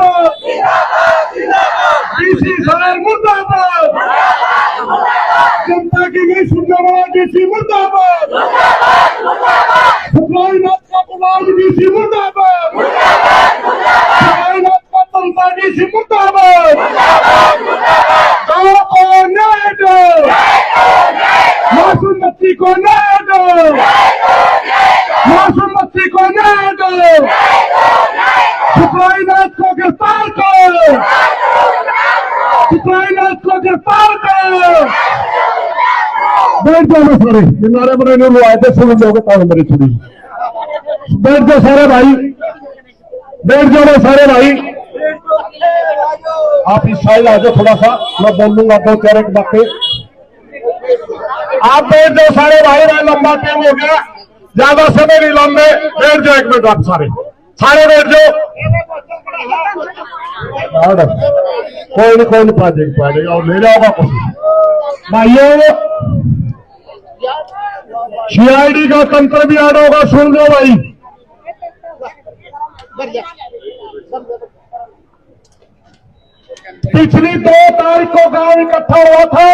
मुर्दाबाद, डीसी साहब मुर्दाबाद, जनता की नहीं सुनने वाला डीसी मुर्दाबाद, सप्लाई नाथ का गुलाम डीसी मुर्दाबाद, सप्लाई नाथ का तंता डीसी मुर्दाबाद, गाँव को न्याय दो, मासूम बच्ची को न्याय दो, मासूम बच्ची को न्याय दो, सप्लाई नाथ को गिरफ्तार करो, सप्लाई नाथ को गिरफ्तार करो। बैठ जाओ सारे, नारे बने लोग आए थे, सुन लोगे ताले मेरी छुरी। बैठ जाओ सारे भाई, बैठ जाओ सारे भाई। आप इस साइड आ जाओ थोड़ा सा, मैं बोल दूंगा दो चार एक बातें। आप बैठ जाओ सारे भाई, भाई लंबा टाइम हो गया, ज्यादा समय नहीं लंबे। बैठ जाओ एक मिनट, आप सारे सारे बैठ जाओ। कोई नहीं पा जाएगा और ले जाओगा कुछ भाइयों। सीआईडी का तंत्र भी ऐड होगा, सुन लो भाई। पिछली 2 तारीख को गांव इकट्ठा हुआ था,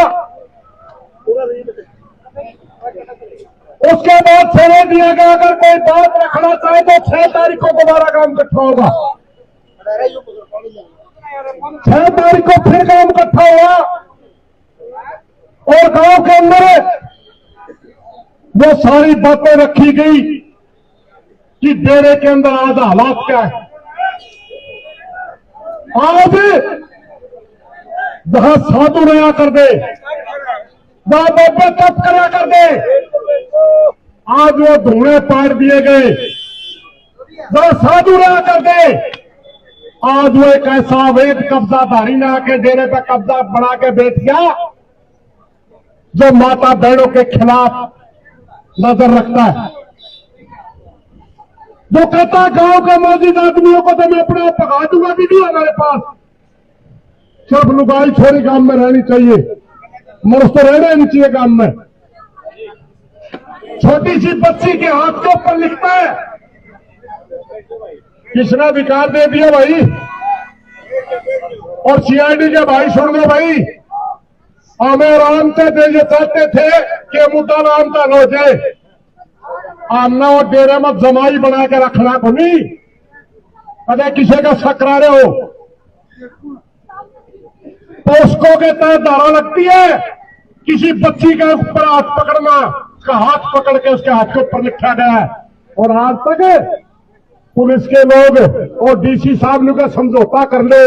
उसके बाद समय दिया गया अगर कोई बात रखना चाहे तो 6 तारीख को दोबारा गांव इकट्ठा होगा। 6 तारीख को फिर गांव इकट्ठा हुआ और गांव के अंदर वो सारी बातें रखी गई कि डेरे के अंदर आज हालात क्या है। आज जहां साधु रहा कर दे, वहां बाबा तप करा कर दे, आज वो धूणे पाड़ दिए गए। जहां साधु रहा कर दे, आज वो एक ऐसा अवैध कब्जाधारी ने आके डेरे पे कब्जा बना के बैठ गया जो माता बहनों के खिलाफ नजर रखता है, जो कहता है गांव के मौजूद आदमियों को तो मैं अपने आप पका दूंगा। भी नहीं हमारे पास सिर्फ लुगाई छोरी गांव में रहनी चाहिए, मर्द तो रहना ही नहीं चाहिए गांव में। छोटी सी बच्ची के हाथ के ऊपर लिखता है, किसने अधिकार दे दिया भाई। और सीआईडी के भाई सुन लो भाई, हमें आराम से ये चाहते थे कि मुद्दा नाम का हो जाए, आमना और डेरे में जमाई बना के रखना को नहीं। अगर किसी का शक रहे हो पोस्को के तहत धारा लगती है, किसी बच्ची के ऊपर हाथ पकड़ना, उसका हाथ पकड़ के उसके हाथ के ऊपर लिखा गया है। और आज तक पुलिस के लोग और डीसी साहब लोग समझौता कर लो,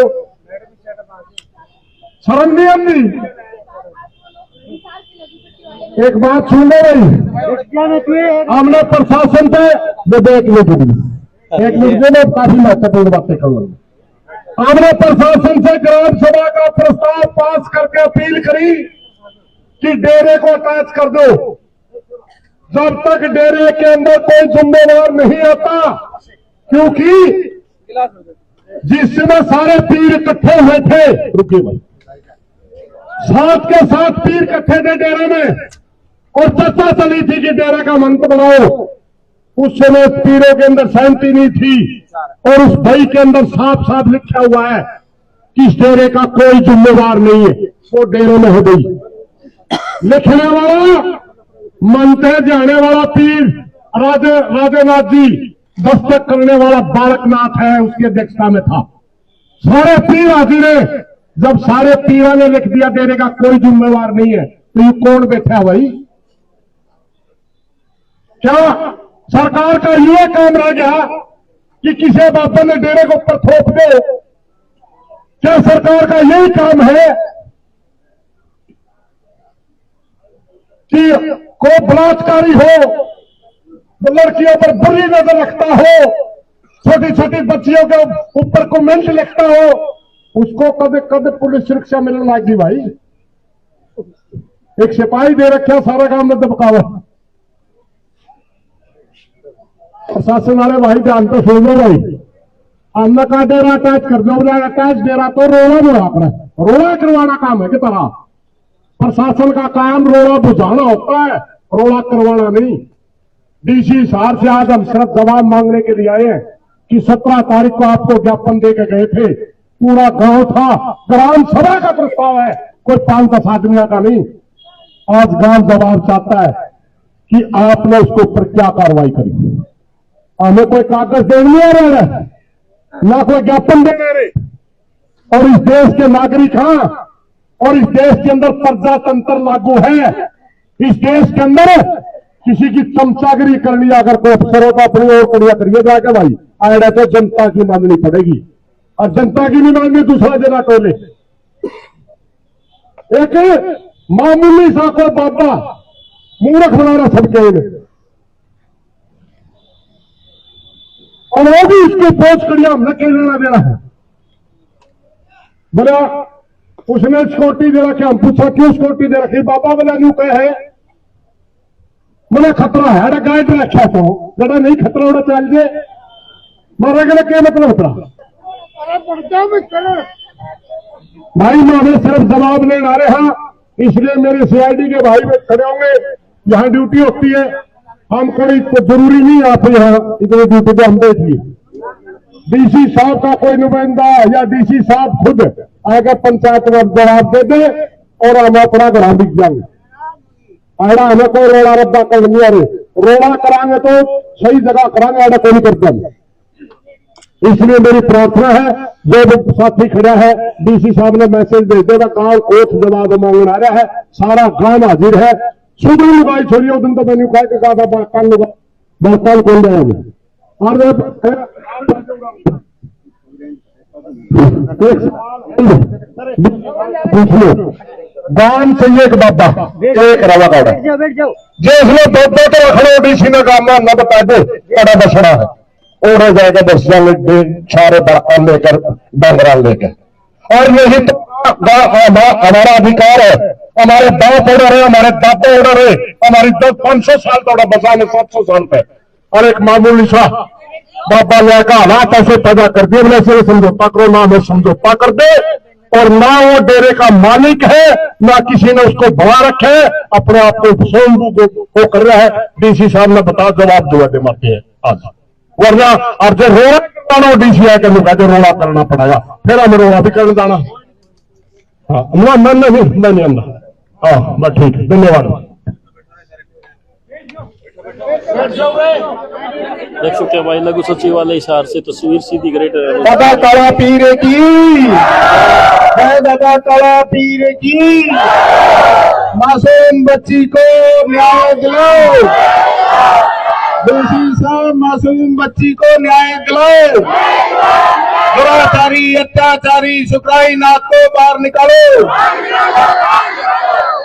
शर्म नहीं आती। एक बात सुन लो भाई, हमने प्रशासन पे एक मिनट में काफी महत्वपूर्ण बातें करूंगा। हमने प्रशासन से ग्राम सभा का प्रस्ताव पास करके अपील करी कि डेरे को अटैच कर दो। जब तक डेरे के अंदर कोई जिम्मेदार नहीं आता, क्योंकि जिस समय सारे पीर इकट्ठे हुए थे, रुकिए भाई, 7 के 7 पीर इकट्ठे थे डेरे में और चर्चा चली थी कि डेरे का मंत्र बनाओ। उस समय पीरों के अंदर सहमति नहीं थी और उस भाई के अंदर साफ साफ लिखा हुआ है कि इस डेरे का कोई जिम्मेदार नहीं है। वो डेरे में हो गई। लिखने वाला मंत्र जाने वाला पीर राजेनाथ जी, दस्तक करने वाला बालकनाथ है, उसकी अध्यक्षता में था। सारे पीर हाजिर है। जब सारे पीरों ने लिख दिया डेरे का कोई जिम्मेवार नहीं है, तो ये कौन बैठा है भाई? क्या सरकार का ये काम रह गया कि किसी बाबा ने डेरे के ऊपर थोप दे? क्या सरकार का यही काम है कि कोई बलात्कारी हो, लड़कियों पर बुरी नजर रखता हो, छोटी छोटी बच्चियों के ऊपर कमेंट लिखता हो, उसको कद कद पुलिस सुरक्षा मिलने लगी भाई। एक सिपाही दे रखा सारा काम में दबकावा। प्रशासन वाले भाई ध्यान तो सुन लो भाई, अन्ना का डेरा अटैच कर दो, अटैच डेरा तो रोड़ा बुढ़ा अपना रोड़ा करवाना काम है कि तरह। प्रशासन का काम रोड़ा बुझाना होता है, रोड़ा करवाना नहीं। डीसी साहब से आज हम सिर्फ जवाब मांगने के लिए आए हैं कि 17 तारीख को आपको ज्ञापन दे के गए थे पूरा गांव था, ग्राम सभा का प्रस्ताव है, कोई 5-10 आदमियों का नहीं। आज गांव जवाब चाहता है कि आपने उसके ऊपर क्या कार्रवाई करी। हमें कोई कागज देने नहीं आ रहा है, ना कोई ज्ञापन देने रहे। और इस देश के नागरिक हैं, और इस देश के अंदर प्रजातंत्र लागू है। इस देश के अंदर किसी की चमचागिरी करनी, अगर कोई अफसर होता अपनी और कड़िया करिए जाके भाई, आड़ा तो जनता की मांगनी पड़ेगी, और जनता की नहीं मांगे दूसरा जना टोले। एक मामूली सा कोई बाबा मूर्ख बना रहा सबके इन्हें, और वो भी इसको पोच करिया हमने कह लेना देना है। बोला उसने सिक्योरिटी दे रखी, हम पूछा क्यों सिक्योरिटी दे रखी, बाबा बोला न्यू कहे है, बोले खतरा है, गाइड रखा तो जरा नहीं खतरा उड़ा चल जे मारा गया, क्या मतलब खतरा भाई। मैं सिर्फ जवाब लेने आ रहे हैं, इसलिए मेरे सीआईडी के भाई में खड़े होंगे, यहाँ ड्यूटी होती है, हम कोई तो जरूरी नहीं आते यहाँ इतनी ड्यूटी पे हम देखिए। डीसी साहब का कोई नुमाइंदा या डीसी साहब खुद आगे पंचायत में जवाब दे दे और हम अपना घर बिक जाएंगे। आड़ा हमें कोई रोड़ा रद्दा कर नहीं आ रहे, रोड़ा कराएंगे तो सही जगह कराएंगे, आड़ा कोई नहीं करते। इसलिए मेरी प्रार्थना है, जो साथी खड़ा है डीसी साहब ने मैसेज भेज देगा, काल कोर्ट जवाब मांगने आ रहा है, सारा गांव हाजिर है। सुबह लुगाई छोड़िए, उस दिन तो मैंने कहा कि कल बड़काल खोल जाएगा। और गांव चाहिए एक बाबा एक रवा काड़ा जो इसमें दो तो रखड़ो डीसी ने काम न बता दे बड़ा बसना है, और हो जाएगा 10 सारे बड़का लेकर डंगरा लेकर। और यही तो हमारा अधिकार है, हमारे बाप ऑर्डर है, हमारे दादा ऑर्डर है, हमारी 500 साल तोड़ा बसाने 700 साल पे। और एक मामूली सा बाबा लेकर हालात ऐसे पैदा कर दिए, बोले से समझौता करो, ना हमें समझौता कर दे, और ना वो डेरे का मालिक है, ना किसी ने उसको बढ़ा रखे, अपने आप को सोमू को कर रहा है। डीसी साहब ने बता जवाब दुआ दे मारते हैं आज, वरना अब जो रोड़ा करना डीसी आके लुका जो रोड़ा करना पड़ेगा, फिर हमें रोड़ा भी करने जाना। हाँ मैं नहीं अंदा, हाँ बस ठीक है, धन्यवाद। देख सकते हैं भाई लघु सचिवालय हिसार से तस्वीर सीधी ग्रेटर दादा काला पीर की, दादा काला पीर की, मासूम बच्ची को न्याय दिलाओ, डीसी साहब मासूम बच्ची को न्याय दिलाओ, दुराचारी अत्याचारी सुक्राई नाथ को बाहर निकालो,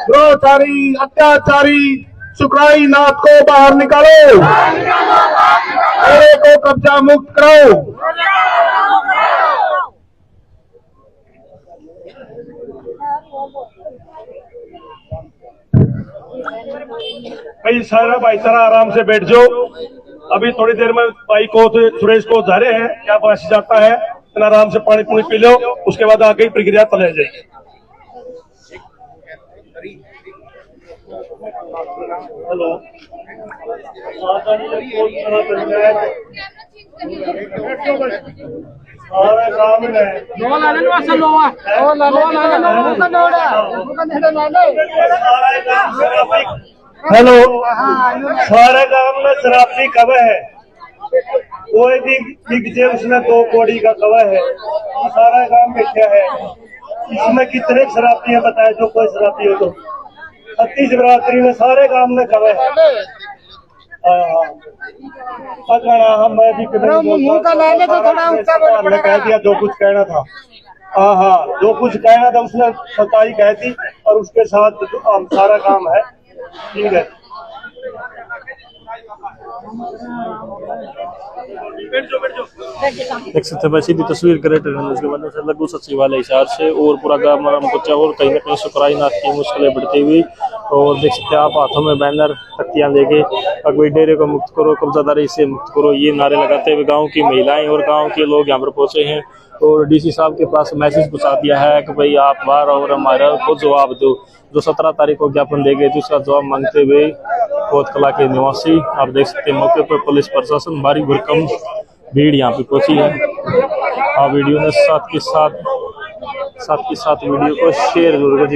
दुराचारी अत्याचारी सुक्राई नाथ को बाहर निकालो, डेरे को कब्जा मुक्त कराओ। भाई सारा भाईचारा आराम से बैठ जाओ, अभी थोड़ी देर में भाई को तो सुरेश को जा रहे हैं, क्या पास जाता है, आराम से पानी पुनी पी लो, उसके बाद आगे ही प्रक्रिया चले जाएगी। हेलो हेलो, सारे गांव में शराबी कवे है, कोई भी दिख जाए उसमें 2 कौड़ी का कवा है, सारा गांव में क्या है, इसमें कितने शराबी है बताए, जो कोई शराबी हो तो 36 बरादरी में सारे गांव में कवे है। मैं भी कह दिया जो कुछ कहना था, हाँ जो कुछ कहना था उसने सच्चाई कह दी, और उसके साथ सारा काम है, ठीक है। देख सकते हैं सीधी तस्वीर ग्रेटर उसके बाद से लघु सचिवालय हिसार से, और पूरा गाँव बच्चा और कहीं ना कहीं सुकराई नाथ की मुश्किलें बढ़ती हुई। और देख सकते हैं आप हाथों में बैनर तख्तियां लेके अगुई डेरे को मुक्त करो, कब्जादारी से मुक्त करो, ये नारे लगाते हुए गाँव की महिलाएं और गाँव के लोग यहाँ पर पहुंचे हैं। और डीसी साहब के पास मैसेज पहुंचा दिया है कि भाई आप बाहर और हमारा को जवाब दो, जो 17 तारीख को ज्ञापन देंगे तो उसका जवाब मांगते हुए कोत कला के निवासी आप देख सकते हैं मौके पर पुलिस प्रशासन भारी भरकम भीड़ यहाँ पे पहुंची है। आप वीडियो ने साथ के साथ वीडियो को शेयर जरूर कर।